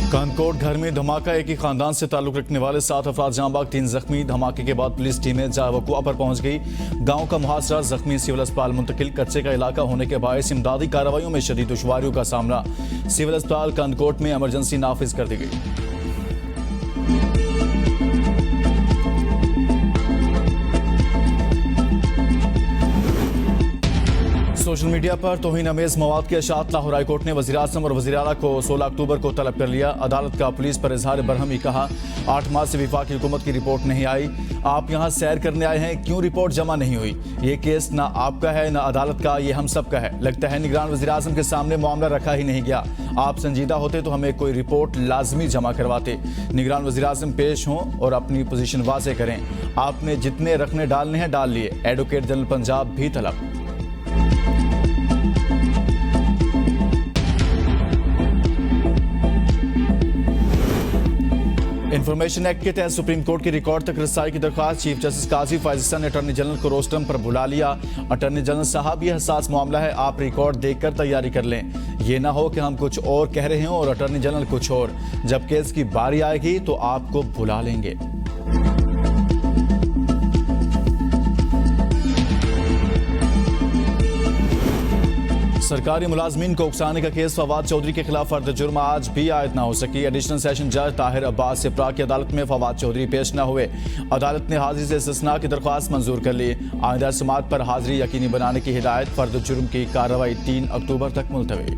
कानकोट घर में धमाका, एक ही खानदान से ताल्लुक रखने वाले 7 अफराद जाँ बाग, 3 जख्मी। धमाके के बाद पुलिस टीमें जावकुआ पर पहुंच गई। गांव का मुहासरा, जख्मी सिविल अस्पताल मुंतकिल। कच्चे का इलाका होने के बायस इमदादी कार्रवाइयों में शदीद दुश्वारियों का सामना। सिविल अस्पताल कानकोट में इमरजेंसी नाफिज कर दी गई। सोशल मीडिया पर तौहीन अमेज मवाद के अशात लाहौर हाईकोर्ट ने वज़ीर-ए-आज़म और वज़ीर आला को 16 अक्टूबर को तलब कर लिया। अदालत का पुलिस पर इजहार बरहमी, कहा 8 मार्च से वफाकी हुकूमत की रिपोर्ट नहीं आई। आप यहाँ सैर करने आए हैं, क्यों रिपोर्ट जमा नहीं हुई? ये केस ना आपका है ना अदालत का, ये हम सब का है। लगता है निगरान वज़ीर-ए-आज़म के सामने मामला रखा ही नहीं गया। आप संजीदा होते तो हमें कोई रिपोर्ट लाजमी जमा करवाते। निगरान वज़ीर-ए-आज़म पेश हों और अपनी पोजीशन वाज़े करें। आपने जितने रखने डालने हैं डाल लिए। एडवोकेट जनरल पंजाब भी तलब। इंफॉर्मेशन एक्ट के तहत सुप्रीम कोर्ट की रिकॉर्ड तक रसाई की दरख्वास्त। चीफ जस्टिस काजी फायजिस्तान ने अटॉर्नी जनरल को रोस्टरम पर बुला लिया। अटॉर्नी जनरल साहब, यह हसास मामला है, आप रिकॉर्ड देखकर तैयारी कर लें। ये ना हो कि हम कुछ और कह रहे हों और अटॉर्नी जनरल कुछ और। जब केस की बारी आएगी तो आपको बुला लेंगे। सरकारी मुलाजमीन को उकसाने का केस फवाद चौधरी के खिलाफ फर्द जुर्म आज भी आयद न हो सकी। एडिशनल सेशन जज ताहिर अब्बास से प्राग की अदालत में फवाद चौधरी पेश न हुए। अदालत ने हाजिरी से इस्तिस्ना की दरख्वास्त मंजूर कर ली। आइंदा समाअत पर हाजिरी यकीनी बनाने की हिदायत। फर्द जुर्म की कार्रवाई 3 अक्टूबर तक मुलतवी।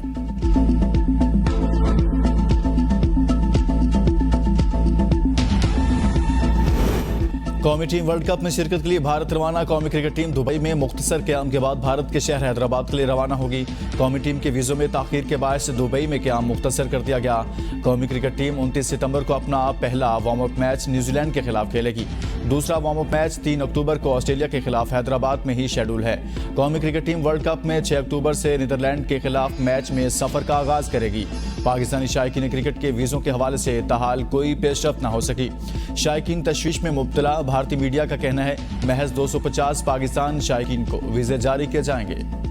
कौमी टीम वर्ल्ड कप में शिरकत के लिए भारत रवाना। कौमी क्रिकेट टीम दुबई में मुख्तसर क़याम के बाद भारत के शहर हैदराबाद के लिए रवाना होगी। कौमी टीम के वीज़ों में ताख़ीर के बायस दुबई में क़याम मुख्तसर कर दिया गया। कौमी क्रिकेट टीम 29 सितंबर को अपना पहला वार्म अप मैच न्यूजीलैंड के खिलाफ खेलेगी। दूसरा वार्म अप मैच 3 अक्टूबर को ऑस्ट्रेलिया के खिलाफ हैदराबाद में ही शेड्यूल है। कौमी क्रिकेट टीम वर्ल्ड कप में 6 अक्टूबर से नीदरलैंड के खिलाफ मैच में सफ़र का आगाज़ करेगी। पाकिस्तानी शायकीन क्रिकेट के वीज़ों के हवाले से ताहाल कोई पेशरफ्त न हो सकी। शायकीन तशवीश में मुब्तला। भारतीय मीडिया का कहना है महज 250 पाकिस्तान शायकीन को वीज़े जारी किए जाएंगे।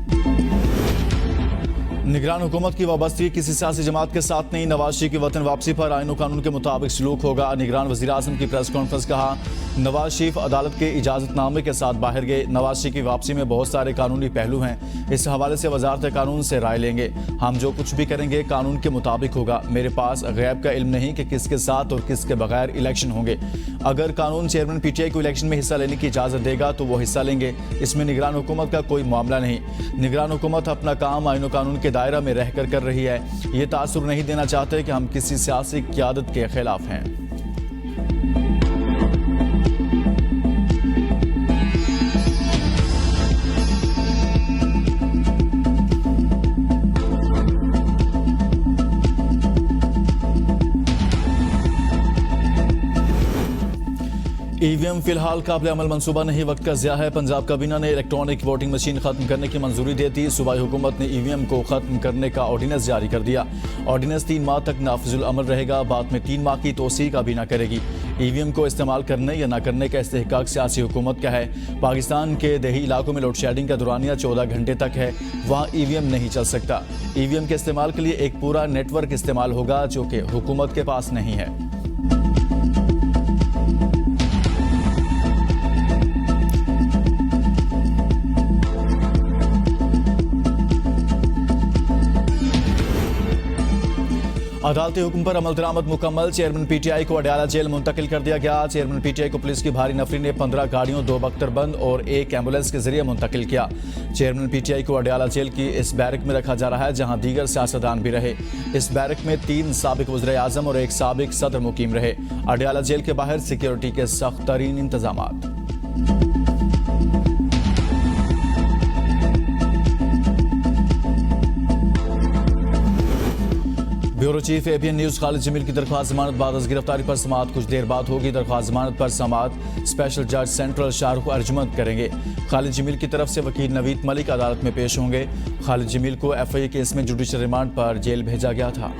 निगरान हुकूमत की वाबस्तगी किसी सियासी जमात के साथ नहीं। नवाज शरीफ की वतन वापसी पर आईन कानून के मुताबिक सलूक होगा। निगरान वज़ीर-ए-आज़म की प्रेस कॉन्फ्रेंस, कहा नवाज शरीफ अदालत के इजाज़तनामे के साथ बाहर गए। नवाज शरीफ की वापसी में बहुत सारे कानूनी पहलू हैं। इस हवाले से वज़ारत कानून से राय लेंगे। हम जो कुछ भी करेंगे कानून के मुताबिक होगा। मेरे पास गैब का इल्म नहीं कि किसके साथ और किसके बगैर इलेक्शन होंगे। अगर कानून चेयरमैन PTI को इलेक्शन में हिस्सा लेने की इजाज़त देगा तो वो हिस्सा लेंगे। इसमें निगरान हुकूमत का कोई मामला नहीं। निगरान हुकूमत अपना काम आईन कानून के दायरा में रहकर कर रही है। ये तासुर नहीं देना चाहते कि हम किसी सियासी क़यादत के खिलाफ हैं। EVM फिलहाल काबिल अमल मंसूबा नहीं, वक्त का ज़िया है। पंजाब काबीना ने इलेक्ट्रॉनिक वोटिंग मशीन खत्म करने की मंजूरी दे दी। सूबाई हुकूमत ने EVM को खत्म करने का ऑर्डिनेंस जारी कर दिया। ऑर्डिनेंस 3 माह तक नाफिजुल अमल रहेगा। बाद में 3 माह की तोसी काबीना करेगी। EVM को इस्तेमाल करने या न करने का इस्तेहकाक सियासी हुकूमत का है। पाकिस्तान के देही इलाकों में लोड शेडिंग का दौरानिया 14 घंटे तक है। वहाँ EVM नहीं चल सकता। EVM के इस्तेमाल के लिए एक पूरा नेटवर्क इस्तेमाल होगा जो कि हुकूमत के पास नहीं है। अदालती हुक्म पर अमल दरामद मुकम्मल। चेयरमैन PTI को अडयाला जेल मुंतकिल कर दिया गया। चेयरमैन PTI को पुलिस की भारी नफरी ने 15 गाड़ियों, 2 बख्तरबंद और 1 एम्बुलेंस के जरिए मुंतकिल किया। चेयरमैन PTI को अडयाला जेल की इस बैरक में रखा जा रहा है जहां दीगर सियासतदान भी रहे। इस बैरक में 3 साबिक वज़ीर-ए-आज़म और 1 साबिक सदर मुकीम रहे। अडयाला जेल के बाहर सिक्योरिटी के सख्त तरीन इंतजामात। Bureau chief ABN news Khalid Jameel की दरख्वास्त जमानत बाद अज़ गिरफ्तारी पर समाअत कुछ देर बाद होगी। दरख्वास्त जमानत पर समाअत स्पेशल जज सेंट्रल शाहरुख अर्जमंद करेंगे। खालिद जमील की तरफ से वकील नवीद मलिक अदालत में पेश होंगे। खालिद जमील को FIA केस में जुडिशल रिमांड पर जेल भेजा गया था।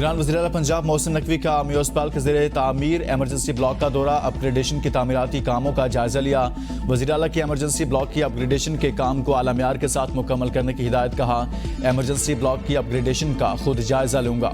निगरान वज़ीर-ए-आला पंजाब मोहसिन नकवी का आर्मी हॉस्पिटल के ज़रिए तामीर एमरजेंसी ब्लॉक का दौरा, अपग्रेडेशन के तामीराती कामों का जायजा लिया। वज़ीर-ए-आला की एमरजेंसी ब्लॉक की अपग्रेडेशन के काम को आला मेयार के साथ मुकम्मल करने की हिदायत। कहा, एमरजेंसी ब्लॉक की अपग्रेडेशन का खुद जायजा लूंगा।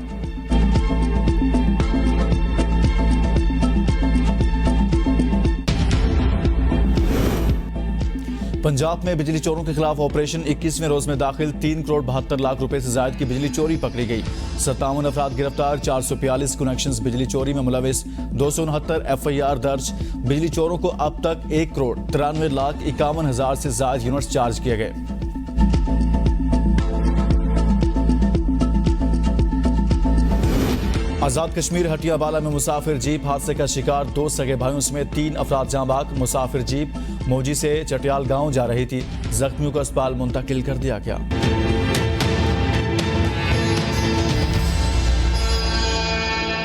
पंजाब में बिजली चोरों के खिलाफ ऑपरेशन 21वें रोज में दाखिल। 3 करोड़ 72 लाख रुपए से ज्यादा की बिजली चोरी पकड़ी गई। 57 अफराद गिरफ्तार। 442 कनेक्शंस बिजली चोरी में मुलविस। 269 FIR दर्ज। बिजली चोरों को अब तक 1 करोड़ 93 लाख 51 हजार से ज्यादा यूनिट्स चार्ज किए गए। आजाद कश्मीर हटियावाला में मुसाफिर जीप हादसे का शिकार। 2 सगे भाइयों समेत 3 अफराद जाँ बाग। मुसाफिर जीप मौजी से चटियाल गांव जा रही थी। जख्मियों को अस्पताल मुंतकिल कर दिया गया।